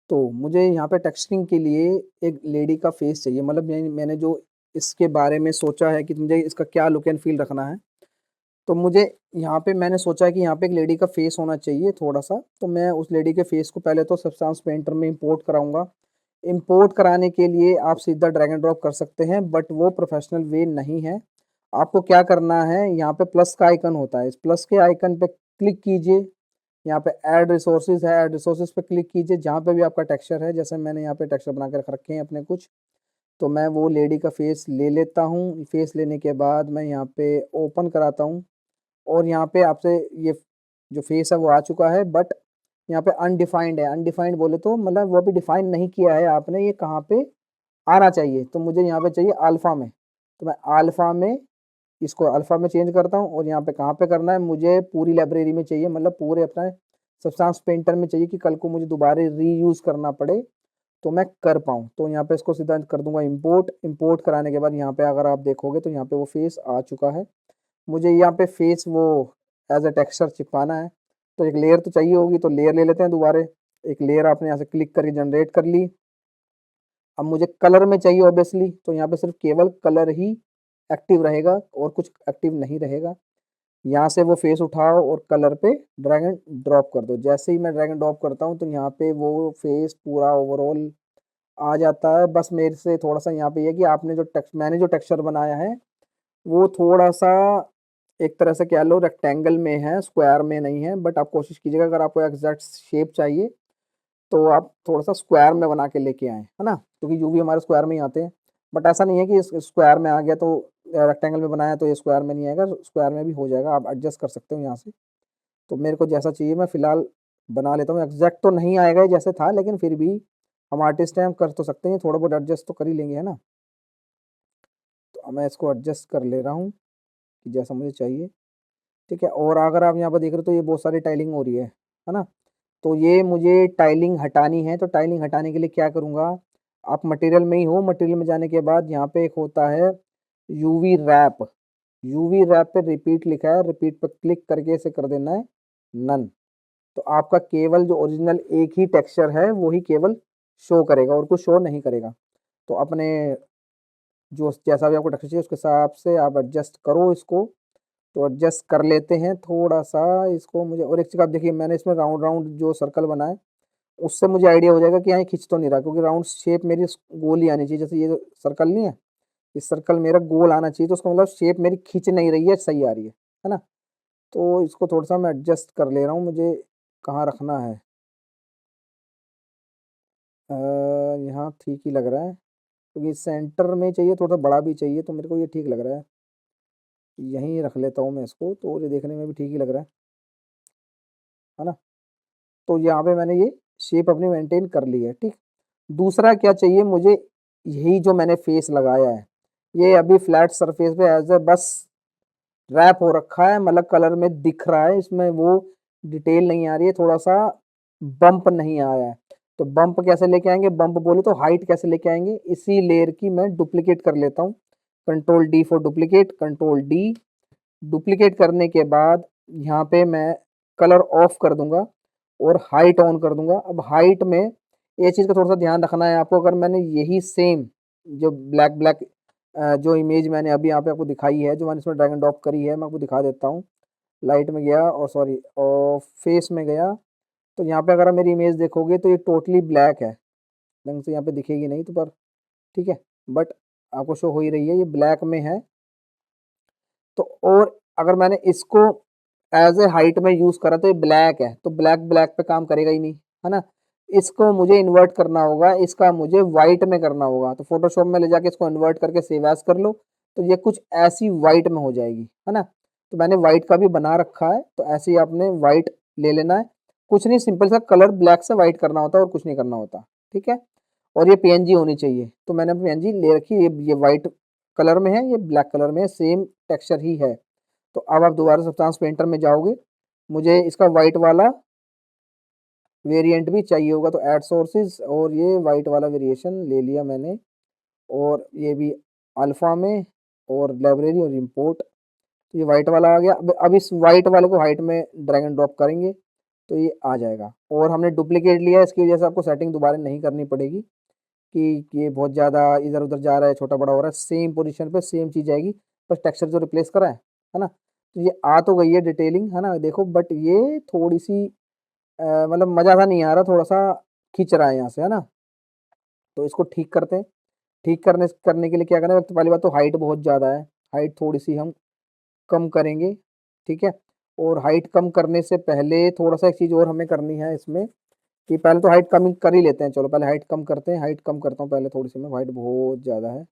तो मुझे यहाँ पे टेक्सचरिंग के लिए एक लेडी का फेस चाहिए, मतलब मैंने जो इसके बारे में सोचा है कि मुझे इसका क्या लुक एंड फील रखना है। तो मुझे यहाँ पे मैंने सोचा है कि यहाँ पे एक लेडी का फेस होना चाहिए थोड़ा-सा, तो मैं उस लेडी के फेस को पहले तो सब्सटेंस पेंटर में इंपोर्ट कराऊँगा। इंपोर्ट कराने के लिए आप सीधा ड्रैग एंड ड्रॉप कर सकते हैं, बट वो प्रोफेशनल वे नहीं है। आपको क्या करना है, यहाँ पे प्लस का आइकन होता है, इस प्लस के आइकन पे क्लिक कीजिए। यहाँ पे ऐड रिसोर्सेज है, ऐड रिसोर्सेज पे क्लिक कीजिए, जहाँ पे भी आपका टेक्सचर है, जैसे मैंने यहाँ पे टेक्सचर बना के रख रखे हैं अपने कुछ, तो मैं वो लेडी का फेस ले लेता हूँ। फेस लेने के बाद मैं यहाँ पे ओपन कराता हूँ और यहाँ पे आपसे ये जो फेस है वो आ चुका है, बट यहाँ पे अनडिफाइंड है। अनडिफाइंड बोले तो मतलब वो अभी डिफाइन नहीं किया है आपने, ये कहाँ पे आना चाहिए, तो मुझे यहाँ पे चाहिए अल्फा में। तो मैं अल्फा में इसको अल्फा में चेंज करता हूँ और यहाँ पे कहाँ पे करना है, मुझे पूरी लाइब्रेरी में चाहिए, मतलब पूरे अपना सब्सटेंस पेंटर में चाहिए कि कल को मुझे दोबारा रीयूज करना पड़े तो मैं कर पाऊँ। तो यहाँ पे इसको सीधा कर दूंगा इंपोर्ट। इंपोर्ट कराने के बाद यहाँ पे अगर आप देखोगे तो यहाँ पे वो फेस आ चुका है। मुझे यहाँ पे फेस वो एज अ टेक्सचर चिपकाना है, तो एक लेयर तो चाहिए होगी, तो लेयर ले लेते हैं दोबारा। एक लेयर आपने यहाँ से क्लिक करके जनरेट कर ली। अब मुझे कलर में चाहिए ऑब्वियसली, तो यहाँ पे सिर्फ केवल कलर ही एक्टिव रहेगा और कुछ एक्टिव नहीं रहेगा। यहाँ से वो फेस उठाओ और कलर पे ड्रैग एंड ड्रॉप कर दो। जैसे ही मैं ड्रैग एंड ड्रॉप करता हूँ तो यहाँ पे वो फेस पूरा ओवरऑल आ जाता है। बस मेरे से थोड़ा सा यहाँ पे ये कि आपने जो मैंने जो टेक्सचर बनाया है वो थोड़ा सा एक तरह से कह लो रेक्टेंगल में है, स्क्वायर में नहीं है। बट आप कोशिश कीजिएगा, अगर आपको एग्जैक्ट शेप चाहिए तो आप थोड़ा सा स्क्वायर में बना के लेके आए, है ना, क्योंकि यूवी हमारे स्क्वायर में ही आते हैं। बट ऐसा नहीं है कि स्क्वायर में आ गया तो रेक्टेंगल में बनाया तो ये स्क्वायर में नहीं आएगा, स्क्वायर में भी हो जाएगा, आप एडजस्ट कर सकते हो यहाँ से। तो मेरे को जैसा चाहिए मैं फिलहाल बना लेता हूँ। एग्जैक्ट तो नहीं आएगा जैसे था, लेकिन फिर भी हम आर्टिस्ट हैं, हम कर तो सकते हैं, थोड़ा बहुत एडजस्ट तो कर ही लेंगे, है ना। तो मैं इसको एडजस्ट कर ले रहा हूँ कि जैसा मुझे चाहिए। ठीक है, और अगर आप यहाँ पर देख रहे हो तो ये बहुत सारी टाइलिंग हो रही है ना। तो ये मुझे टाइलिंग हटानी है, तो टाइलिंग हटाने के लिए क्या करूँगा, आप मटेरियल में ही हो, मटेरियल में जाने के बाद यहाँ पे एक होता है यूवी रैप। यूवी रैप पे रिपीट लिखा है, रिपीट पे क्लिक करके इसे कर देना है नन। तो आपका केवल जो ओरिजिनल एक ही टेक्सचर है वो ही केवल शो करेगा और कुछ शो नहीं करेगा। तो अपने जो जैसा भी आपको टेक्सचर चाहिए उसके हिसाब से आप एडजस्ट करो इसको। तो एडजस्ट कर लेते हैं थोड़ा सा इसको। मुझे और एक चीज़ आप देखिए, मैंने इसमें राउंड राउंड जो सर्कल बनाए उससे मुझे आइडिया हो जाएगा कि यहाँ खिंच तो नहीं रहा, क्योंकि राउंड शेप मेरी गोल ही आनी चाहिए। जैसे ये जो सर्कल नहीं है, इस सर्कल मेरा गोल आना चाहिए, तो उसका मतलब शेप मेरी खिंच नहीं रही है, सही आ रही है ना। तो इसको थोड़ा सा मैं एडजस्ट कर ले रहा हूँ, मुझे कहाँ रखना है। अ, यहाँ ठीक ही लग रहा है, क्योंकि सेंटर में चाहिए, थोड़ा बड़ा भी चाहिए, तो मेरे को ये ठीक लग रहा है। यहीं रख लेता हूँ मैं इसको, तो ये देखने में भी ठीक ही लग रहा है ना। तो यहाँ पे मैंने ये शेप अपनी मेंटेन कर ली है, ठीक। दूसरा क्या चाहिए मुझे, यही जो मैंने फेस लगाया है ये अभी फ्लैट सरफेस पे एज ए बस रैप हो रखा है, मतलब कलर में दिख रहा है, इसमें वो डिटेल नहीं आ रही है, थोड़ा सा बम्प नहीं आया है। तो बम्प कैसे लेके आएंगे, बम्प बोले तो हाइट कैसे लेके आएंगे, इसी लेयर की मैं डुप्लीकेट कर लेता हूँ। Control D for duplicate, control D. Duplicate करने के बाद यहाँ पे मैं कलर ऑफ कर दूंगा और हाइट ऑन कर दूंगा। अब हाइट में ये चीज़ का थोड़ा सा ध्यान रखना है आपको, अगर मैंने यही सेम जो ब्लैक ब्लैक जो इमेज मैंने अभी यहाँ पे आपको दिखाई है, जो मैंने इसमें ड्रैग एंड ड्रॉप करी है, मैं आपको दिखा देता हूँ। लाइट में गया और सॉरी और फेस में गया, तो यहाँ पे अगर आप मेरी इमेज देखोगे तो ये टोटली ब्लैक है, ढंग से यहाँ पे दिखेगी नहीं तो, पर ठीक है, बट आपको शो हो ही रही है, ये ब्लैक में है। तो और अगर मैंने इसको एज ए हाइट में यूज करा तो ये ब्लैक है, तो ब्लैक ब्लैक पे काम करेगा ही नहीं, है ना। इसको मुझे इन्वर्ट करना होगा, इसका मुझे व्हाइट में करना होगा। तो फोटोशॉप में ले जाके इसको इन्वर्ट करके सेव एज कर लो, तो ये कुछ ऐसी व्हाइट में हो जाएगी, है ना। तो मैंने व्हाइट का भी बना रखा है, तो ऐसे ही आपने व्हाइट ले लेना है। कुछ नहीं, सिंपल सा कलर ब्लैक से व्हाइट करना होता है और कुछ नहीं करना होता, ठीक है। और ये पीएनजी होनी चाहिए, तो मैंने पीएनजी ले रखी, ये व्हाइट कलर में है, ये ब्लैक कलर में है, सेम टेक्सचर ही है। तो अब आप दोबारा सब्सटेंस पेंटर में जाओगे, मुझे इसका वाइट वाला वेरिएंट भी चाहिए होगा, तो ऐड सोर्सेज और ये वाइट वाला वेरिएशन ले लिया मैंने, और ये भी अल्फा में और लाइब्रेरी और इंपोर्ट। तो ये वाइट वाला आ गया। अब इस वाइट वाले को हाइट में ड्रैग एंड ड्रॉप करेंगे, तो ये आ जाएगा। और हमने डुप्लीकेट लिया है, इसकी वजह से आपको सेटिंग दोबारा नहीं करनी पड़ेगी कि ये बहुत ज़्यादा इधर-उधर जा रहा है, छोटा-बड़ा हो रहा है, सेम पोज़ीशन पे सेम चीज़ आएगी, बस टेक्सचर जो रिप्लेस करा है ना? तो ये आ तो गई है डिटेलिंग, है ना? देखो बट ये थोड़ी-सी मतलब मज़ा सा नहीं आ रहा, थोड़ा-सा खींच रहा है यहाँ से, है ना? तो इसको ठीक करते हैं। ठीक करने के लिए क्या करें, तो पहली बात तो हाइट बहुत ज़्यादा है, हाइट थोड़ी-सी हम कम करेंगे, ठीक है? और हाइट कम करने से पहले थोड़ा-सा एक चीज़ और हमें करनी है इसमें कि पहले तो हाइट कम ही कर ही लेते हैं, चलो पहले हाइट कम करते हैं, हाइट कम करता हूँ पहले थोड़ी-सी मैं, हाइट बहुत ज़्यादा है,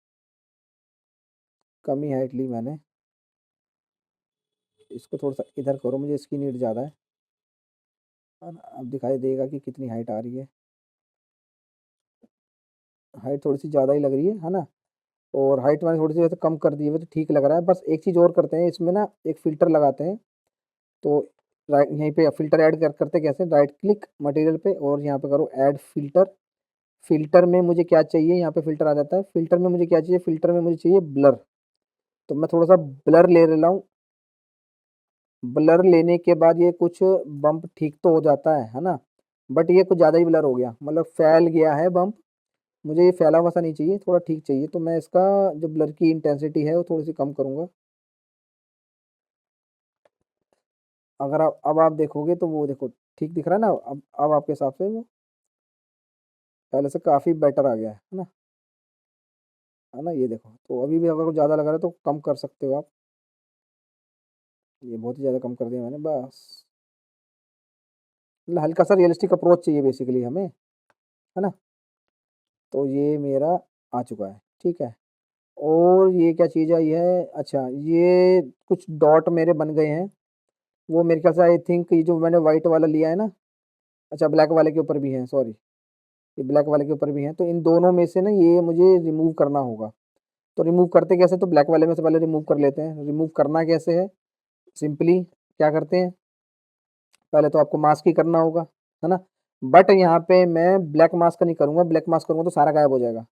कम ही हाइट ली मैंने। इसको थोड़ा-सा इधर करो, मुझे इसकी नीड ज़्यादा है ना? अब दिखाई देगा कि कितनी हाइट आ रही है। हाइट थोड़ी-सी ज़्यादा ही लग रही है ना? और हाइट मैंने थोड़ी-सी वैसे कम कर दी है, वैसे ठीक लग रहा है। बस एक चीज़ और करते हैं, इसमें ना एक फ़िल्टर लगाते हैं, तो राइट यहीं पे फ़िल्टर ऐड करते कैसे, राइट क्लिक मटेरियल पे और यहाँ पे करो ऐड फ़िल्टर। फ़िल्टर में मुझे क्या चाहिए, यहाँ पे फ़िल्टर आ जाता है। फ़िल्टर में मुझे क्या चाहिए, फ़िल्टर में मुझे चाहिए ब्लर। तो मैं थोड़ा-सा ब्लर ले रहा हूँ। ब्लर लेने के बाद ये कुछ बम्प ठीक तो हो जाता है ना? बट ये कुछ ज़्यादा ही ब्लर हो गया, मतलब फैल गया है बम्प। मुझे ये फैला हुआ सा नहीं चाहिए, थोड़ा ठीक चाहिए। तो मैं इसका जो ब्लर की इंटेंसिटी है वो थोड़ी-सी कम करूँगा। अगर आप अब आप देखोगे तो वो देखो ठीक दिख रहा है ना? अब आपके हिसाब से वो पहले से काफ़ी बेटर आ गया है ना? है ना? ये देखो, तो अभी भी अगर कुछ ज़्यादा लग रहा है तो कम कर सकते हो आप। ये बहुत ही ज़्यादा कम कर दिया मैंने, बस। मतलब हल्का-सा रियलिस्टिक अप्रोच चाहिए बेसिकली हमें, है ना? तो ये मेरा आ चुका है, ठीक है? और ये क्या चीज़ आई है, अच्छा ये कुछ डॉट मेरे बन गए हैं, वो मेरे ख्याल से आई थिंक ये जो मैंने व्हाइट वाला लिया है ना, अच्छा ब्लैक वाले के ऊपर भी हैं, सॉरी, ये ब्लैक वाले के ऊपर भी हैं, तो इन दोनों में से ना ये मुझे रिमूव करना होगा। तो रिमूव करते कैसे, तो ब्लैक वाले में से पहले रिमूव कर लेते हैं। रिमूव करना कैसे है, सिंपली क्या करते हैं, पहले तो आपको मास्क ही करना होगा, है ना? बट यहाँ पे मैं ब्लैक मास्क नहीं करूँगा, ब्लैक मास्क करूँगा तो सारा गायब हो जाएगा।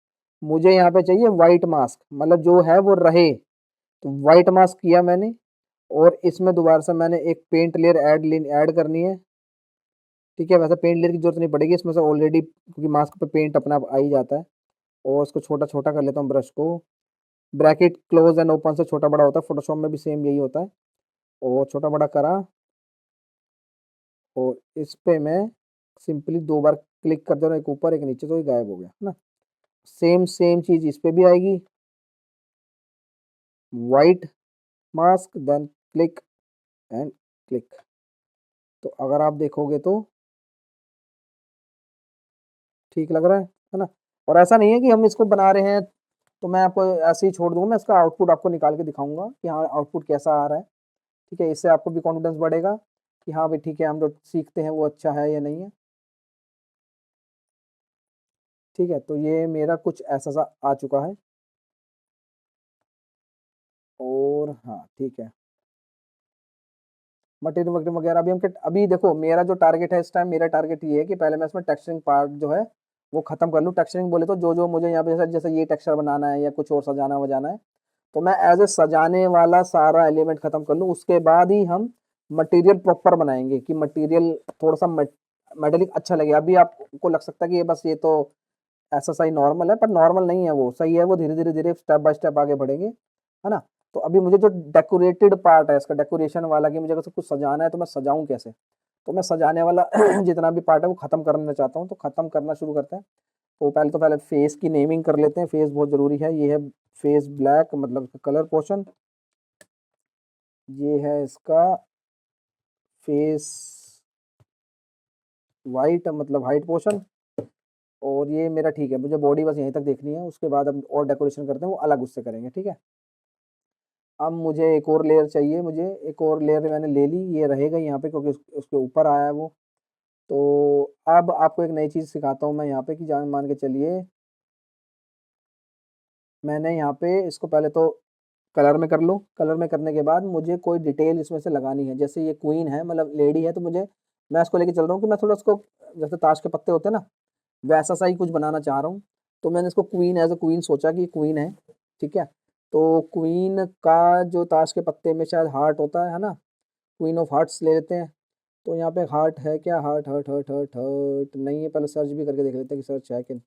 मुझे यहाँ पे चाहिए व्हाइट मास्क, मतलब जो है वो रहे। तो व्हाइट मास्क किया मैंने और इसमें दोबारा से मैंने एक पेंट लेयर ऐड करनी है, ठीक है? वैसे पेंट लेयर की ज़रूरत नहीं पड़ेगी इसमें से ऑलरेडी, क्योंकि मास्क पे पेंट अपने आप आ ही जाता है। और इसको छोटा-छोटा कर लेता हूँ ब्रश को। ब्रैकेट क्लोज़ एंड ओपन से छोटा-बड़ा होता है, फ़ोटोशॉप में भी सेम यही होता है। और छोटा-बड़ा करा और इस पे मैं सिंपली 2 बार क्लिक कर दे रहा हूँ, एक ऊपर एक नीचे, तो ये गायब हो गया, है ना? सेम सेम चीज़ इस पे भी आएगी, white mask then click and click. तो अगर आप देखोगे तो ठीक लग रहा है ना? और ऐसा नहीं है कि हम इसको बना रहे हैं तो मैं आपको ऐसे ही छोड़ दूँगा, मैं इसका आउटपुट आपको निकाल के दिखाऊँगा कि हाँ, आउटपुट कैसा आ रहा है, ठीक है? इससे आपको भी कॉन्फिडेंस बढ़ेगा कि हाँ भाई ठीक है, हम जो सीखते हैं वो अच्छा है या नहीं है, ठीक है? तो ये मेरा कुछ ऐसा-सा आ चुका है और हाँ, ठीक है। मटेरियल वगैरह वगैरह अभी अभी देखो मेरा जो टारगेट है इस टाइम, मेरा टारगेट ये है कि पहले मैं इसमें टेक्सचरिंग पार्ट जो है वो खत्म कर लूँ। टेक्सचरिंग बोले तो जो-जो मुझे यहाँ पे जैसे जैसे ये टेक्सचर बनाना है या कुछ और सजाना-वजाना है, तो मैं एज़ अ सजाने वाला सारा एलिमेंट खत्म कर लूँ, उसके बाद ही हम मटेरियल प्रॉपर बनाएँगे कि मटेरियल थोड़ा-सा मेटेलिक अच्छा लगे। अभी आपको लग सकता है कि ये बस ये तो ऐसा सही नॉर्मल है, पर नॉर्मल नहीं है वो, सही है वो, धीरे-धीरे स्टेप बाय स्टेप आगे बढ़ेंगे, है ना? तो अभी मुझे जो डेकोरेटेड पार्ट है इसका, डेकोरेशन वाला कि मुझे अगर सब कुछ सजाना है तो मैं सजाऊँ कैसे? तो मैं सजाने वाला जितना भी पार्ट है वो खत्म करना चाहता हूँ, तो खत्म करना शुरू करते हैं। तो पहले फेस की नेमिंग कर लेते हैं, फेस बहुत ज़रूरी है। ये है फेस ब्लैक, मतलब कलर पोर्शन, ये है इसका फेस व्हाइट, मतलब हाइट पोर्शन, और ये मेरा ठीक है, मुझे बॉडी बस यहीं तक देखनी है, उसके बाद अब और डेकोरेशन करते हैं वो अलग उससे करेंगे, ठीक है? अब मुझे एक और लेयर चाहिए, मुझे एक और लेयर मैंने ले ली, ये रहेगा यहाँ पे क्योंकि उसके ऊपर आया है वो। तो अब आपको एक नई चीज़ सिखाता हूँ मैं यहाँ पे कि जान मान के चलिए, मैंने यहाँ पे इसको पहले तो कलर में कर लूँ, कलर में करने के बाद मुझे कोई डिटेल इसमें से लगानी है। जैसे ये क्वीन है, मतलब लेडी है, तो मैं इसको लेके चल रहा हूँ कि मैं थोड़ा उसको, जैसे ताश के पत्ते होते हैं ना, वैसा सा ही कुछ बनाना चाह रहा हूँ। तो मैंने इसको क्वीन एज़ अ क्वीन सोचा कि क्वीन है, ठीक है? तो क्वीन का जो ताश के पत्ते में शायद हार्ट होता है ना? क्वीन ऑफ हार्ट्स ले लेते हैं। तो यहाँ पे हार्ट है क्या, heart heart heart heart heart नहीं है, पहले सर्च भी करके देख लेते हैं कि सर्च है कि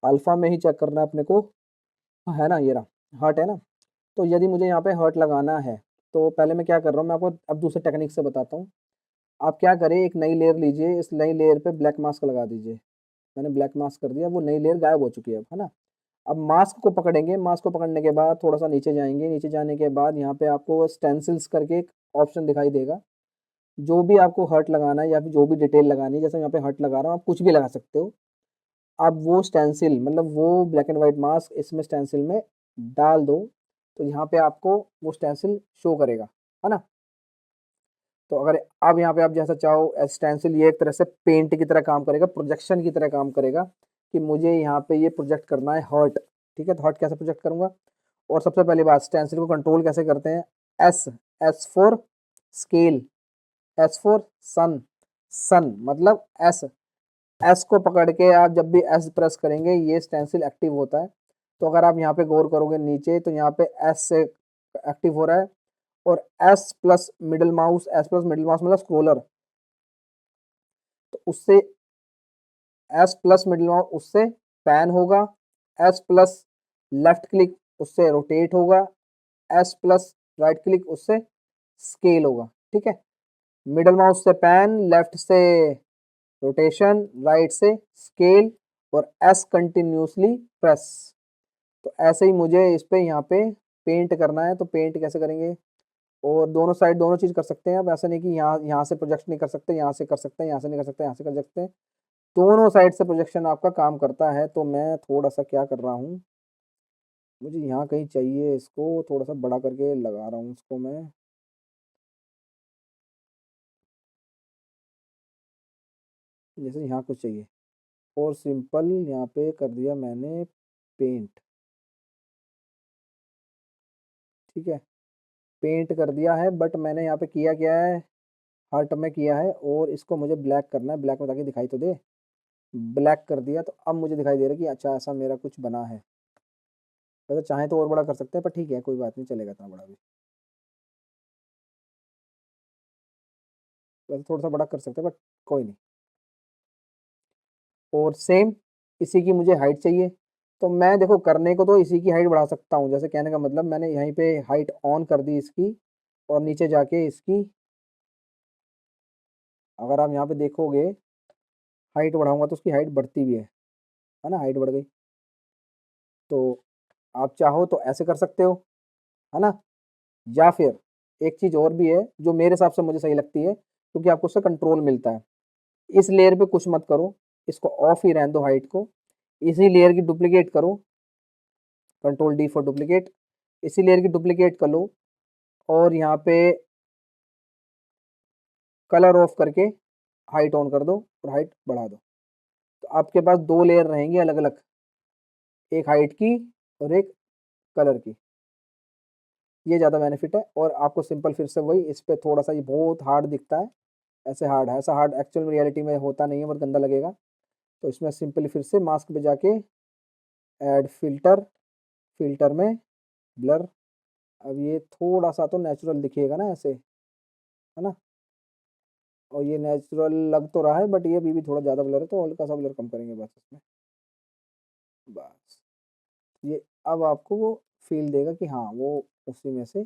अल्फ़ा में ही चेक करना है अपने को। हाँ, है ना, ये रहा हार्ट है ना। तो यदि मुझे यहाँ पे हार्ट लगाना है तो पहले मैं क्या कर रहा हूँ, मैं आपको अब दूसरे टेक्निक से बताता हूँ। आप क्या करें, एक नई लेयर लीजिए, इस नई लेयर पे ब्लैक मास्क लगा दीजिए। मैंने ब्लैक मास्क कर दिया, वो नई लेयर गायब हो चुकी है अब, है ना। अब मास्क को पकड़ेंगे, मास्क को पकड़ने के बाद थोड़ा सा नीचे जाएंगे, नीचे जाने के बाद यहाँ पे आपको स्टेंसिल्स करके एक ऑप्शन दिखाई देगा। जो भी आपको हर्ट लगाना है या फिर जो भी डिटेल लगानी है, जैसे यहाँ पे हर्ट लगा रहा हूँ, आप कुछ भी लगा सकते हो। अब वो स्टेंसिल मतलब वो ब्लैक एंड व्हाइट मास्क इसमें स्टेंसिल में डाल दो, तो यहाँ पे आपको वो स्टेंसिल शो करेगा, है ना। तो अगर अब यहाँ पे आप जैसा चाहो स्टेंसिल, ये एक तरह से पेंट की तरह काम करेगा, प्रोजेक्शन की तरह काम करेगा कि मुझे यहाँ पे ये प्रोजेक्ट करना है हर्ट। ठीक है, तो हर्ट कैसे प्रोजेक्ट करूंगा, और सबसे पहली बात स्टेंसिल को कंट्रोल कैसे करते हैं। S, S for scale, S for sun, sun मतलब एस, एस को पकड़ के आप जब भी एस प्रेस करेंगे ये स्टेंसिल एक्टिव होता है। तो अगर आप यहाँ पे गौर करोगे नीचे, तो यहाँ पे एस से एक्टिव हो रहा है, और S plus middle mouse, S plus middle mouse मतलब स्क्रोलर, तो उससे एस प्लस मिडिल माउस उससे पैन होगा, एस प्लस लेफ्ट क्लिक उससे रोटेट होगा, एस प्लस राइट क्लिक उससे स्केल होगा। ठीक है, मिडिल माउस से पैन, लेफ्ट से रोटेशन, राइट से स्केल, और एस कंटिन्यूसली प्रेस। तो ऐसे ही मुझे इस पे यहाँ पे पेंट करना है, तो पेंट कैसे करेंगे, और दोनों साइड दोनों चीज़ कर सकते हैं। अब ऐसा नहीं कि यहाँ यहाँ से प्रोजेक्ट नहीं कर सकते, यहाँ से कर सकते हैं, यहाँ से नहीं कर सकते, यहाँ से कर सकते हैं। दोनों साइड से प्रोजेक्शन आपका काम करता है। तो मैं थोड़ा सा क्या कर रहा हूँ, मुझे यहाँ कहीं चाहिए, इसको थोड़ा सा बड़ा करके लगा रहा हूँ इसको मैं। जैसे यहाँ कुछ चाहिए, और सिंपल यहाँ पे कर दिया मैंने पेंट। ठीक है, पेंट कर दिया है, बट मैंने यहाँ पे किया क्या है, हार्ट में किया है, और इसको मुझे ब्लैक करना है, ब्लैक में ताकि दिखाई तो दे। ब्लैक कर दिया, तो अब मुझे दिखाई दे रहा है कि अच्छा ऐसा मेरा कुछ बना है। वैसे चाहे तो और बड़ा कर सकते हैं, पर ठीक है कोई बात नहीं, चलेगा इतना बड़ा भी। वैसे थोड़ा सा बड़ा कर सकते हैं, बट कोई नहीं। और सेम इसी की मुझे हाइट चाहिए, तो मैं देखो करने को तो इसी की हाइट बढ़ा सकता हूँ। जैसे कहने का मतलब मैंने यहीं पे हाइट ऑन कर दी इसकी, और नीचे जाके इसकी, अगर आप यहाँ पे देखोगे हाइट बढ़ाऊंगा तो उसकी हाइट बढ़ती भी है ना, हाइट बढ़ गई। तो आप चाहो तो ऐसे कर सकते हो, है ना। या फिर एक चीज़ और भी है जो मेरे हिसाब से मुझे सही लगती है, क्योंकि आपको उससे कंट्रोल मिलता है। इस लेयर पे कुछ मत करो, इसको ऑफ ही रहने दो हाइट को, इसी लेयर की डुप्लीकेट करो, कंट्रोल डी फॉर डुप्लीकेट, इसी लेयर की डुप्लीकेट कर लो, और यहाँ पे कलर ऑफ करके हाइट ऑन कर दो और हाइट बढ़ा दो। तो आपके पास दो लेयर रहेंगी अलग अलग, एक हाइट की और एक कलर की। ये ज़्यादा बेनिफिट है। और आपको सिंपल फिर से वही, इस पे थोड़ा सा ये बहुत हार्ड दिखता है, ऐसे हार्ड है, ऐसा हार्ड एक्चुअल में रियलिटी में होता नहीं है, बहुत गंदा लगेगा। तो इसमें सिंपली फिर से मास्क पे जाके ऐड फिल्टर, फिल्टर में ब्लर। अब ये थोड़ा सा तो नेचुरल दिखेगा ना ऐसे, है ना। और ये नेचुरल लग तो रहा है, बट ये अभी भी थोड़ा ज़्यादा ब्लर है, तो हल्का सा ब्लर कम करेंगे बस इसमें, बस। ये अब आपको वो फील देगा कि हाँ वो उसी में से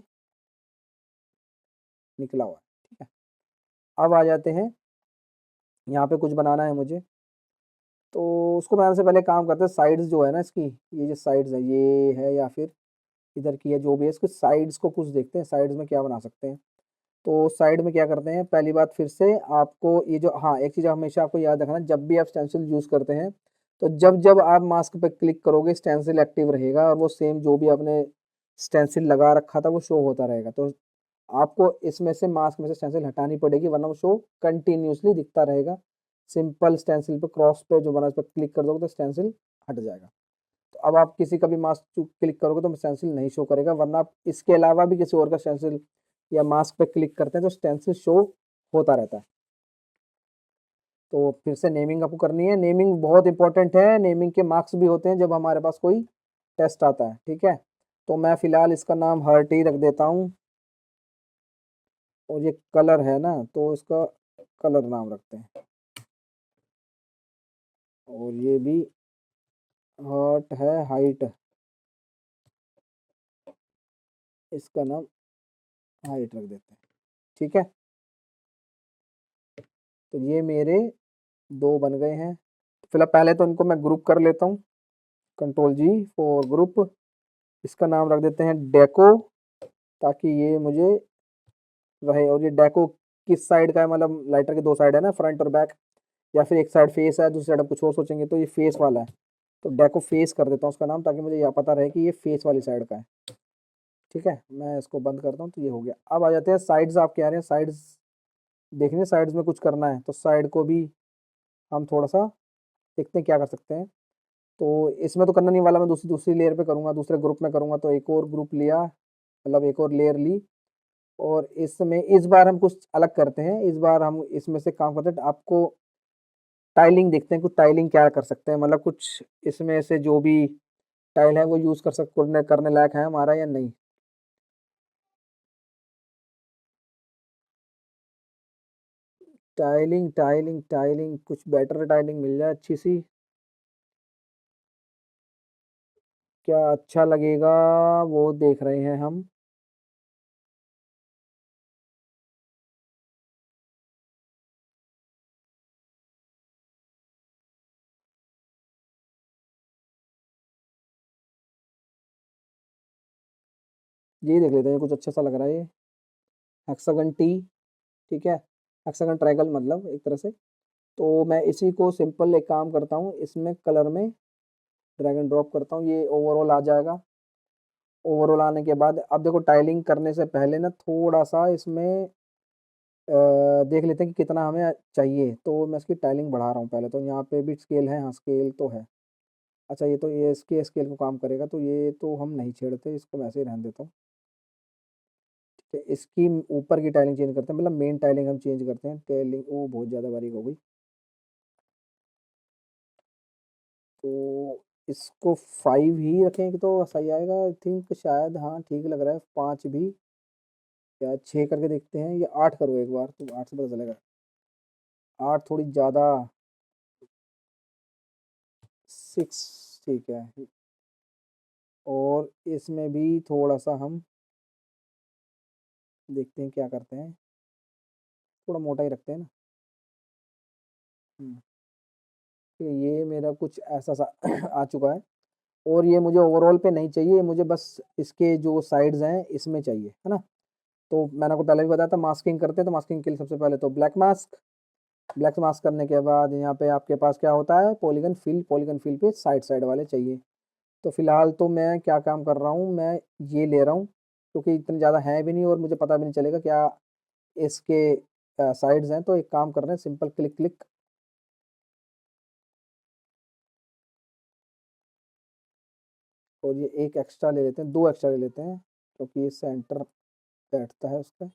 निकला हुआ है। ठीक है, अब आ जाते हैं, यहाँ पे कुछ बनाना है मुझे, तो उसको बनाने से पहले काम करते हैं। साइड्स जो है ना इसकी, ये जो साइड्स है ये है, या फिर इधर की है, जो भी है, इसके साइड्स को कुछ देखते हैं, साइड्स में क्या बना सकते हैं। तो साइड में क्या करते हैं, पहली बात फिर से आपको ये जो, हाँ एक चीज़ हमेशा आपको याद रखना, जब भी आप स्टेंसिल यूज़ करते हैं, तो जब जब आप मास्क पे क्लिक करोगे स्टेंसिल एक्टिव रहेगा, और वो सेम जो भी आपने स्टेंसिल लगा रखा था वो शो होता रहेगा। तो आपको इसमें से मास्क में से स्टेंसिल हटानी पड़ेगी, वरना वो शो कंटिन्यूसली दिखता रहेगा। सिंपल स्टेंसिल पे क्रॉस पे जो बना है, उस पर क्लिक कर दोगे तो स्टेंसिल हट जाएगा। तो अब आप किसी का भी मास्क क्लिक करोगे तो स्टेंसिल नहीं शो करेगा, वरना आप इसके अलावा भी किसी और का स्टेंसिल या मास्क पे क्लिक करते हैं तो स्टेंसिल शो होता रहता है। तो फिर से नेमिंग आपको करनी है, नेमिंग बहुत इंपॉर्टेंट है, नेमिंग के मार्क्स भी होते हैं जब हमारे पास कोई टेस्ट आता है। ठीक है, तो मैं फिलहाल इसका नाम हर्ट ही रख देता हूँ। और ये कलर है ना, तो इसका कलर नाम रखते हैं। और ये भी हॉट है, हाइट, इसका नाम हाइट रख देते हैं। ठीक है, तो ये मेरे दो बन गए हैं। फिलहाल पहले तो इनको मैं ग्रुप कर लेता हूँ, कंट्रोल जी फॉर ग्रुप। इसका नाम रख देते हैं डेको, ताकि ये मुझे रहे। और ये डेको किस साइड का है, मतलब लाइटर के दो साइड है ना, फ्रंट और बैक, या फिर एक साइड फेस है, दूसरी साइड हम कुछ और सोचेंगे, तो ये फेस वाला है। तो डेको फेस कर देता हूँ उसका नाम, ताकि मुझे यह पता रहे कि ये फेस वाली साइड का है। ठीक है, मैं इसको बंद करता हूँ, तो ये हो गया। अब आ जाते हैं साइड्स। आप कह रहे हैं साइड्स देखने, साइड्स में कुछ करना है, तो साइड को भी हम थोड़ा सा देखते हैं क्या कर सकते हैं। तो इसमें तो करना नहीं वाला, मैं दूसरी दूसरी लेयर पे करूँगा, दूसरे ग्रुप में करूँगा। तो एक और ग्रुप लिया, मतलब एक और लेयर ली, और इसमें इस बार हम कुछ अलग करते हैं। इस बार हम इसमें से काम करते हैं, आपको टाइलिंग देखते हैं, कुछ टाइलिंग क्या कर सकते हैं, मतलब कुछ इसमें से जो भी टाइल है वो यूज़ कर सकते, करने करने लायक है हमारा या नहीं। टाइलिंग टाइलिंग टाइलिंग, कुछ बेटर टाइलिंग मिल जाए अच्छी सी, क्या अच्छा लगेगा, वो देख रहे हैं हम। ये देख लेते हैं, कुछ अच्छा सा लग रहा है ये, हेक्सागन टी। ठीक है, हेक्सागन ट्रायंगल मतलब एक तरह से। तो मैं इसी को सिंपल एक काम करता हूँ, इसमें कलर में ड्रैग एंड ड्रॉप करता हूँ, ये ओवरऑल आ जाएगा। ओवरऑल आने के बाद अब देखो, टाइलिंग करने से पहले ना थोड़ा सा इसमें देख लेते हैं कि कितना हमें चाहिए। तो मैं इसकी टाइलिंग बढ़ा रहा हूँ पहले। तो यहाँ पे भी स्केल है, हाँ स्केल तो है। अच्छा, ये तो ये इसके स्केल को काम करेगा, तो ये तो हम नहीं छेड़ते, इसको मैं ऐसे ही रहने देता हूँ। ठीक है, इसकी ऊपर की टाइलिंग चेंज करते हैं, मतलब मेन टाइलिंग हम चेंज करते हैं। टाइलिंग वो बहुत ज़्यादा बारीक हो गई, तो इसको 5 ही रखें कि तो सही आएगा, आई थिंक शायद। हाँ ठीक लग रहा है, 5 भी या 6 करके देखते हैं, या 8 करो एक बार, तो 8 से पता चलेगा। 8 थोड़ी ज़्यादा, 6 ठीक है। और इसमें भी थोड़ा सा हम देखते हैं क्या करते हैं, थोड़ा मोटा ही रखते हैं ना। हम्म, ठीक है, ये मेरा कुछ ऐसा सा आ चुका है। और ये मुझे ओवरऑल पे नहीं चाहिए, मुझे बस इसके जो साइड्स हैं इसमें चाहिए, है ना। तो मैंने आपको पहले भी बताया था, मास्किंग करते हैं। तो मास्किंग के लिए सबसे पहले तो ब्लैक मास्क। ब्लैक मास्क करने के बाद यहाँ पे आपके पास क्या होता है, पॉलीगन फिल। पॉलीगन फिल पे साइड साइड वाले चाहिए। तो फिलहाल तो मैं क्या काम कर रहा हूँ, मैं ये ले रहा हूँ, क्योंकि इतने ज़्यादा है भी नहीं और मुझे पता भी नहीं चलेगा क्या इसके साइड्स हैं। तो एक काम कर रहे हैं, सिंपल क्लिक क्लिक। और ये एक एक्स्ट्रा ले लेते हैं, दो एक्स्ट्रा ले लेते हैं, क्योंकि ये सेंटर बैठता है उसका।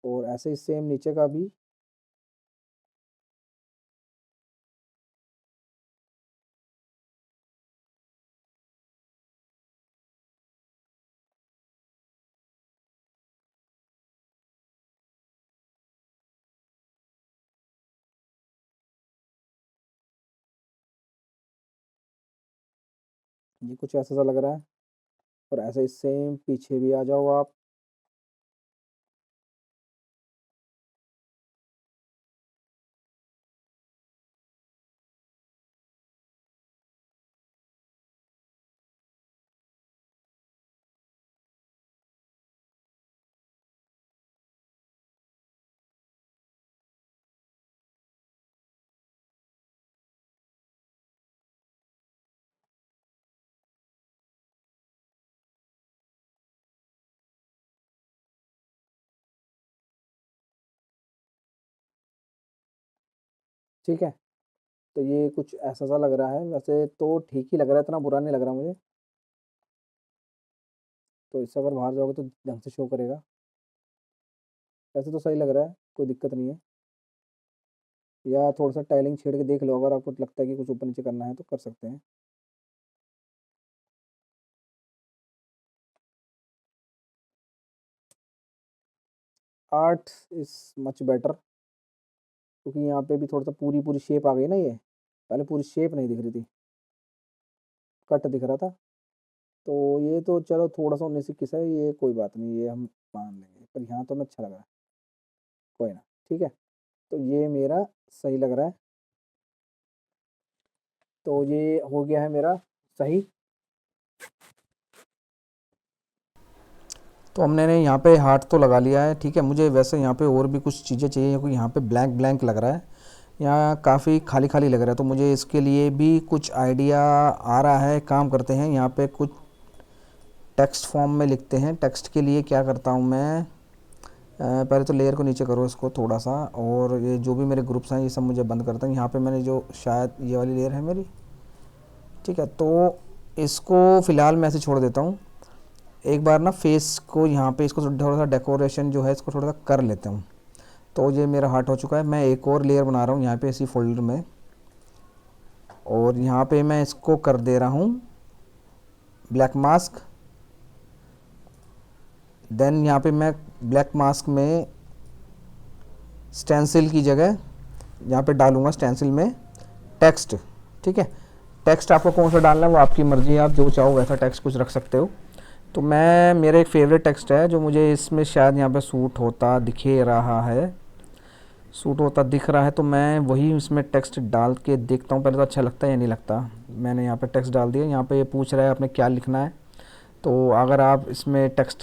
और ऐसे ही सेम नीचे का भी। ये कुछ ऐसा सा लग रहा है। और ऐसे ही सेम पीछे भी आ जाओ आप। ठीक है, तो ये कुछ ऐसा सा लग रहा है, वैसे तो ठीक ही लग रहा है, इतना बुरा नहीं लग रहा मुझे। तो इससे अगर बाहर जाओगे तो ढंग से शो करेगा। वैसे तो सही लग रहा है, कोई दिक्कत नहीं है। या थोड़ा सा टाइलिंग छेड़ के देख लो, अगर आपको लगता है कि कुछ ऊपर नीचे करना है तो कर सकते हैं। आर्ट इज मच बेटर, क्योंकि यहाँ पे भी थोड़ा सा पूरी पूरी शेप आ गई ना, ये पहले पूरी शेप नहीं दिख रही थी, कट दिख रहा था। तो ये तो चलो थोड़ा सा 19 21 है, ये कोई बात नहीं, ये हम मान लेंगे, पर यहाँ तो हमें अच्छा लग रहा है, कोई ना, ठीक है। तो ये मेरा सही लग रहा है, तो ये हो गया है मेरा सही। तो हमने ने यहाँ पे हार्ट तो लगा लिया है, ठीक है। मुझे वैसे यहाँ पे और भी कुछ चीज़ें चाहिए, क्योंकि यहाँ पे ब्लैंक ब्लैंक लग रहा है, यहाँ काफ़ी खाली खाली लग रहा है। तो मुझे इसके लिए भी कुछ आइडिया आ रहा है। काम करते हैं, यहाँ पे कुछ टेक्स्ट फॉर्म में लिखते हैं। टेक्स्ट के लिए क्या करता हूँ मैं, पहले तो लेयर को नीचे करो इसको थोड़ा सा, और ये जो भी मेरे ग्रुप्स हैं ये सब मुझे बंद करता हूँ। यहाँ पे मैंने जो शायद ये वाली लेयर है मेरी, ठीक है। तो इसको फ़िलहाल मैं ऐसे छोड़ देता हूँ। एक बार ना फेस को यहाँ पे इसको थोड़ा सा डेकोरेशन जो है इसको थोड़ा सा कर लेता हूँ। तो ये मेरा हार्ट हो चुका है। मैं एक और लेयर बना रहा हूँ यहाँ पे इसी फोल्डर में, और यहाँ पे मैं इसको कर दे रहा हूँ ब्लैक मास्क। देन यहाँ पे मैं ब्लैक मास्क में स्टेंसिल की जगह यहाँ पे डालूँगा स्टेंसिल में टेक्स्ट, ठीक है। टेक्स्ट आपको कौन सा डालना है वो आपकी मर्ज़ी है, आप जो चाहो वैसा टेक्स्ट कुछ रख सकते हो। तो मैं मेरा एक फेवरेट टेक्स्ट है जो मुझे इसमें शायद यहाँ पे सूट होता दिखे रहा है, सूट होता दिख रहा है, तो मैं वही इसमें टेक्स्ट डाल के देखता हूँ पहले तो अच्छा लगता है या नहीं लगता। मैंने यहाँ पे टेक्स्ट डाल दिया। यहाँ पे ये पूछ रहा है आपने क्या लिखना है, तो अगर आप इसमें टेक्स्ट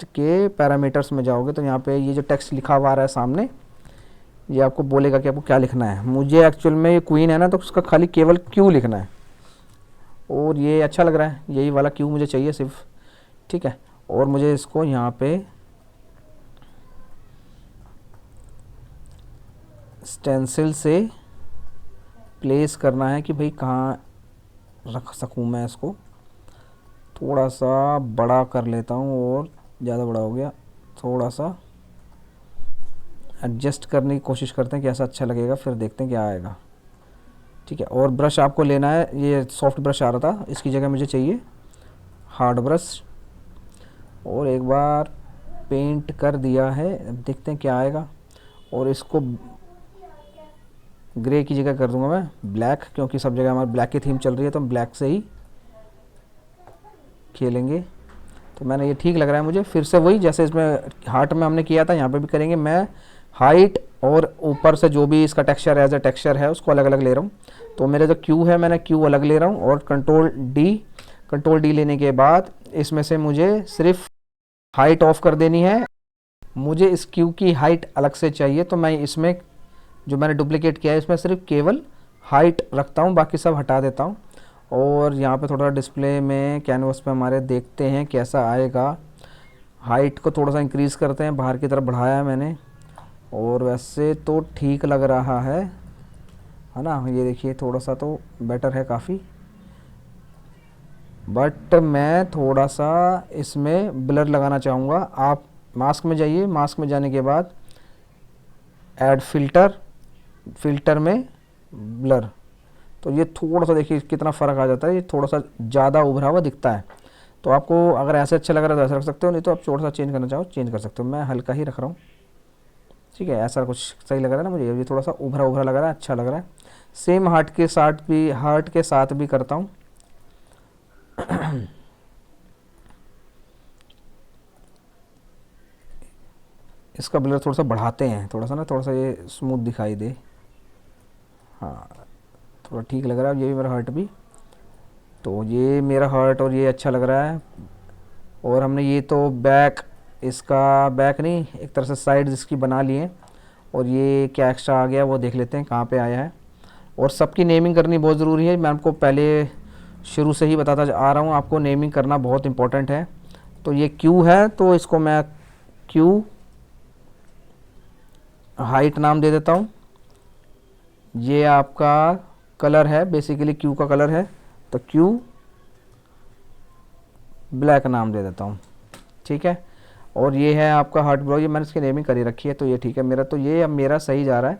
के पैरामीटर्स में जाओगे तो यहाँ पे ये जो टेक्स्ट लिखा हुआ आ रहा है सामने, ये आपको बोलेगा कि आपको क्या लिखना है। मुझे एक्चुअल में ये क्वीन है ना, तो उसका खाली केवल क्यू लिखना है, और ये अच्छा लग रहा है, यही वाला क्यू मुझे चाहिए सिर्फ, ठीक है। और मुझे इसको यहाँ पे स्टेंसिल से प्लेस करना है कि भाई कहाँ रख सकूँ मैं इसको। थोड़ा सा बड़ा कर लेता हूँ, और ज़्यादा बड़ा हो गया, थोड़ा सा एडजस्ट करने की कोशिश करते हैं कि ऐसा अच्छा लगेगा, फिर देखते हैं क्या आएगा, ठीक है। और ब्रश आपको लेना है, ये सॉफ्ट ब्रश आ रहा था, इसकी जगह मुझे चाहिए हार्ड ब्रश। और एक बार पेंट कर दिया है, अब देखते हैं क्या आएगा। और इसको ग्रे की जगह कर दूंगा मैं ब्लैक, क्योंकि सब जगह हमारी ब्लैक की थीम चल रही है, तो हम ब्लैक से ही खेलेंगे। तो मैंने ये ठीक लग रहा है मुझे। फिर से वही जैसे इसमें हार्ट में हमने किया था यहाँ पे भी करेंगे। मैं हाइट और ऊपर से जो भी इसका टेक्सचर एज अ टेक्सचर है उसको अलग अलग ले रहा हूँ। तो मेरा जो क्यू है मैंने क्यू अलग ले रहा हूँ, और कंट्रोल डी लेने के बाद इसमें से मुझे सिर्फ हाइट ऑफ कर देनी है। मुझे इस क्यू की हाइट अलग से चाहिए, तो मैं इसमें जो मैंने डुप्लीकेट किया है इसमें सिर्फ केवल हाइट रखता हूँ, बाकी सब हटा देता हूँ। और यहाँ पे थोड़ा डिस्प्ले में कैनवस पे हमारे देखते हैं कैसा आएगा। हाइट को थोड़ा सा इंक्रीज़ करते हैं, बाहर की तरफ बढ़ाया है मैंने, और वैसे तो ठीक लग रहा है ना। ये देखिए थोड़ा सा तो बेटर है काफ़ी, बट मैं थोड़ा सा इसमें ब्लर लगाना चाहूँगा। आप मास्क में जाइए, मास्क में जाने के बाद ऐड फ़िल्टर में ब्लर, तो ये थोड़ा सा देखिए कितना फ़र्क आ जाता है, ये थोड़ा सा ज़्यादा उभरा हुआ दिखता है। तो आपको अगर ऐसे अच्छा लग रहा है तो ऐसा रख सकते हो, नहीं तो आप थोड़ा सा चेंज करना चाहो चेंज कर सकते हो। मैं हल्का ही रख रहा हूँ, ठीक है। ऐसा कुछ सही लग रहा है ना मुझे, ये थोड़ा सा उभरा उभरा लग रहा है, अच्छा लग रहा है। सेम हार्ट के साथ भी करता हूँ। इसका ब्लर थोड़ा सा बढ़ाते हैं, थोड़ा सा ये स्मूथ दिखाई दे। हाँ, थोड़ा ठीक लग रहा है। ये भी मेरा हार्ट भी, तो ये मेरा हार्ट और ये अच्छा लग रहा है। और हमने ये तो इसका बैक नहीं, एक तरह से साइड इसकी बना लिए। और ये क्या एक्स्ट्रा आ गया वो देख लेते हैं कहाँ पे आया है। और सबकी नेमिंग करनी बहुत ज़रूरी है, मैं आपको पहले शुरू से ही बताता आ रहा हूँ, आपको नेमिंग करना बहुत इंपॉर्टेंट है। तो ये क्यू है, तो इसको मैं क्यू हाइट नाम दे देता हूँ। ये आपका कलर है, बेसिकली क्यू का कलर है, तो क्यू ब्लैक नाम दे देता हूँ, ठीक है। और ये है आपका हार्ट ब्लॉक, ये मैंने इसकी नेमिंग करी रखी है, तो ये ठीक है मेरा। तो ये अब मेरा सही जा रहा है।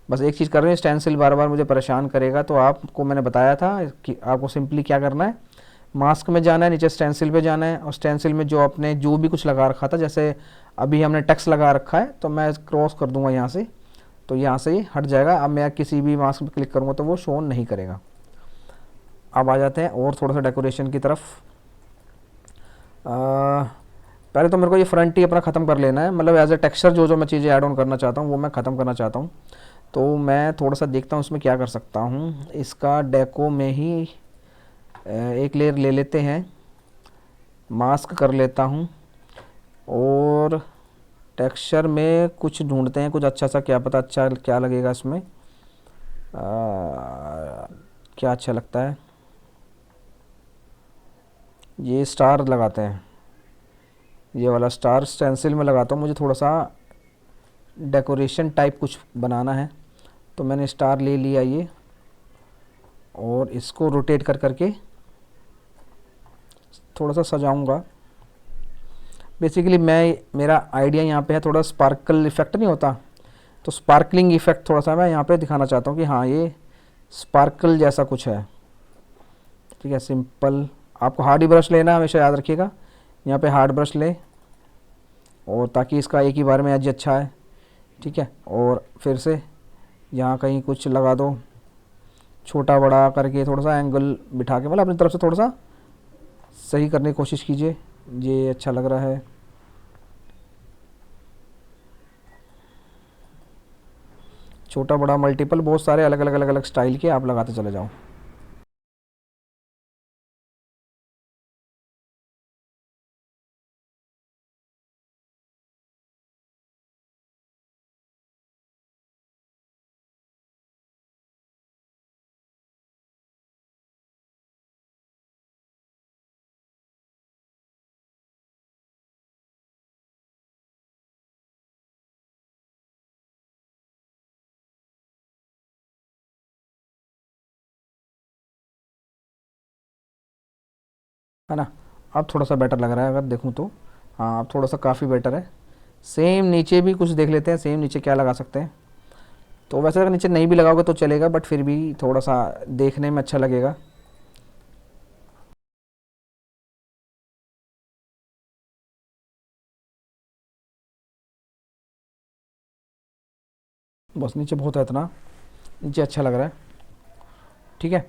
बस एक चीज़ कर रहे हैं, स्टेंसिल बार बार मुझे परेशान करेगा, तो आपको मैंने बताया था कि आपको सिंपली क्या करना है, मास्क में जाना है, नीचे स्टेंसिल पे जाना है, और स्टेंसिल में जो आपने जो भी कुछ लगा रखा था, जैसे अभी हमने टेक्स्ट लगा रखा है, तो मैं क्रॉस कर दूंगा यहाँ से, तो यहाँ से ये हट जाएगा। अब मैं किसी भी मास्क पर क्लिक करूँगा तो वो शो नहीं करेगा। अब आ जाते हैं और थोड़ा सा डेकोरेशन की तरफ। पहले तो मेरे को ये फ्रंट ही अपना ख़त्म कर लेना है, मतलब एज ए टेक्सचर जो जो मैं चीज़ें ऐड ऑन करना चाहता हूँ वो मैं ख़त्म करना चाहता हूँ। तो मैं थोड़ा सा देखता हूँ इसमें क्या कर सकता हूँ। इसका डेको में ही एक लेयर ले लेते हैं, मास्क कर लेता हूँ, और टेक्सचर में कुछ ढूंढते हैं कुछ अच्छा सा, क्या पता अच्छा क्या लगेगा इसमें। क्या अच्छा लगता है, ये स्टार लगाते हैं, ये वाला स्टार स्टेंसिल में लगाता हूँ। मुझे थोड़ा सा डेकोरेशन टाइप कुछ बनाना है, तो मैंने स्टार ले लिया ये, और इसको रोटेट कर करके थोड़ा सा सजाऊंगा। बेसिकली मेरा आइडिया यहाँ पे है थोड़ा स्पार्कल इफेक्ट नहीं होता, तो स्पार्कलिंग इफेक्ट थोड़ा सा मैं यहाँ पे दिखाना चाहता हूँ कि हाँ ये स्पार्कल जैसा कुछ है। ठीक है, सिंपल। आपको हार्ड ब्रश लेना है, हमेशा याद रखिएगा, यहाँ पे हार्ड ब्रश ले, और ताकि इसका एक ही बार में एज अच्छा है। ठीक है, और फिर से यहाँ कहीं कुछ लगा दो, छोटा बड़ा करके थोड़ा सा एंगल बिठा के, मतलब अपनी तरफ से थोड़ा सा सही करने की कोशिश कीजिए। ये अच्छा लग रहा है। छोटा बड़ा मल्टीपल बहुत सारे अलग अलग अलग अलग स्टाइल के आप लगाते चले जाओ। है ना, अब थोड़ा सा बेटर लग रहा है अगर देखूँ तो। हाँ, अब थोड़ा सा काफ़ी बेटर है। सेम नीचे भी कुछ देख लेते हैं, सेम नीचे क्या लगा सकते हैं। तो वैसे अगर नीचे नहीं भी लगाओगे तो चलेगा, बट फिर भी थोड़ा सा देखने में अच्छा लगेगा। बस नीचे बहुत है, इतना नीचे अच्छा लग रहा है। ठीक है,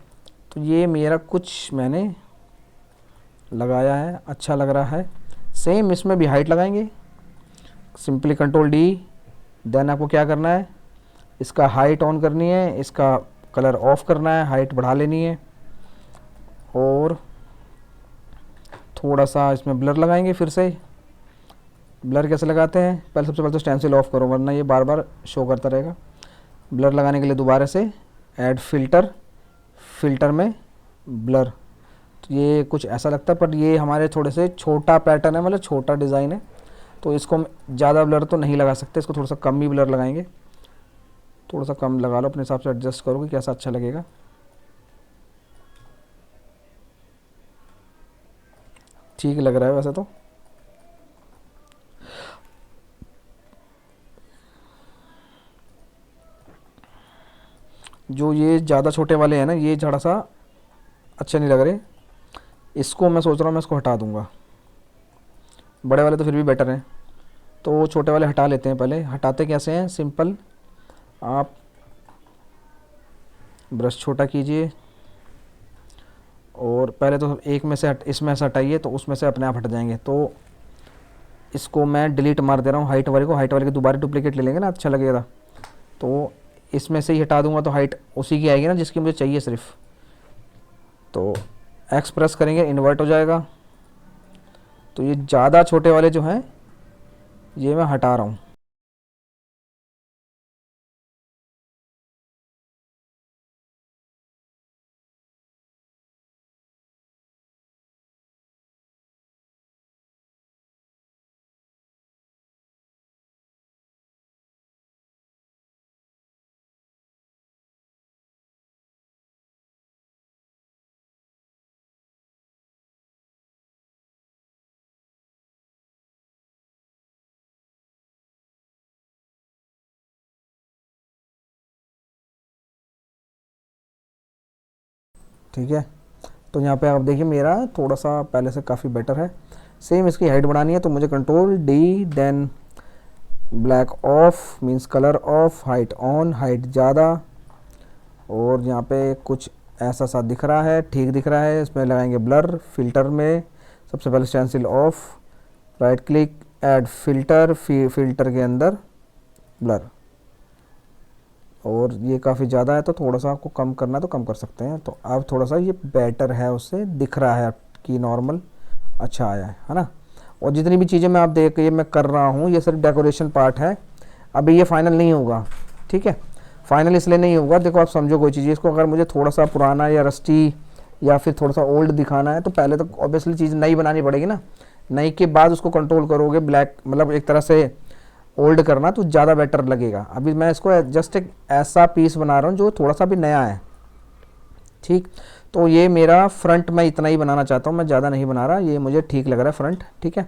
तो ये मेरा कुछ मैंने लगाया है, अच्छा लग रहा है। सेम इसमें भी हाइट लगाएंगे, सिंपली कंट्रोल डी। देन आपको क्या करना है, इसका हाइट ऑन करनी है, इसका कलर ऑफ करना है, हाइट बढ़ा लेनी है, और थोड़ा सा इसमें ब्लर लगाएंगे। फिर से ब्लर कैसे लगाते हैं, पहले सबसे पहले तो स्टेंसिल ऑफ करो वरना ये बार बार शो करता रहेगा। ब्लर लगाने के लिए दोबारा से ऐड फिल्टर, फिल्टर में ब्लर। तो ये कुछ ऐसा लगता है, पर ये हमारे थोड़े से छोटा पैटर्न है, मतलब छोटा डिज़ाइन है, तो इसको हम ज़्यादा ब्लर तो नहीं लगा सकते, इसको थोड़ा सा कम ही ब्लर लगाएंगे। थोड़ा सा कम लगा लो, अपने हिसाब से एडजस्ट करो कि कैसा अच्छा लगेगा। ठीक लग रहा है वैसे तो। जो ये ज़्यादा छोटे वाले हैं ना, ये थोड़ा सा अच्छे नहीं लग रहे, इसको मैं सोच रहा हूँ मैं इसको हटा दूँगा। बड़े वाले तो फिर भी बेटर हैं, तो छोटे वाले हटा लेते हैं। पहले हटाते कैसे हैं, सिंपल, आप ब्रश छोटा कीजिए, और पहले तो एक में से इसमें से हटाइए, तो उसमें से अपने आप हट जाएंगे। तो इसको मैं डिलीट मार दे रहा हूँ, हाइट वाले को। हाइट वाले की दोबारा डुप्लीकेट ले लेंगे ना, अच्छा लगेगा। तो इसमें से ही हटा दूंगा तो हाइट उसी की आएगी ना जिसकी मुझे चाहिए सिर्फ। तो एक्स प्रेस करेंगे, इन्वर्ट हो जाएगा। तो ये ज़्यादा छोटे वाले जो हैं ये मैं हटा रहा हूँ। ठीक है, तो यहाँ पे आप देखिए मेरा थोड़ा सा पहले से काफ़ी बेटर है। सेम इसकी हाइट बढ़ानी है तो मुझे control D, then black off means colour off, height on, height ज़्यादा, और यहाँ पे कुछ ऐसा सा दिख रहा है, ठीक दिख रहा है, इसमें लगाएंगे ब्लर। फिल्टर में सबसे पहले stencil of, right click, add filter, filter के अंदर ब्लर, और ये काफ़ी ज़्यादा है तो थोड़ा सा आपको कम करना है तो कम कर सकते हैं। तो अब थोड़ा सा ये बेटर है, उससे दिख रहा है कि नॉर्मल अच्छा आया है ना। और जितनी भी चीज़ें मैं आप देख ये मैं कर रहा हूँ ये सिर्फ डेकोरेशन पार्ट है, अभी ये फाइनल नहीं होगा, ठीक है। फाइनल इसलिए नहीं होगा, देखो आप समझो कोई चीज़, इसको अगर मुझे थोड़ा सा पुराना या रस्टी या फिर थोड़ा सा ओल्ड दिखाना है तो पहले तो ऑब्वियसली चीज़ नई बनानी पड़ेगी ना, नई के बाद उसको कंट्रोल करोगे ब्लैक, मतलब एक तरह से ओल्ड करना तो ज़्यादा बेटर लगेगा। अभी मैं इसको जस्ट एक ऐसा पीस बना रहा हूँ जो थोड़ा सा भी नया है, ठीक। तो ये मेरा फ्रंट मैं इतना ही बनाना चाहता हूँ, मैं ज़्यादा नहीं बना रहा, ये मुझे ठीक लग रहा है फ्रंट, ठीक है।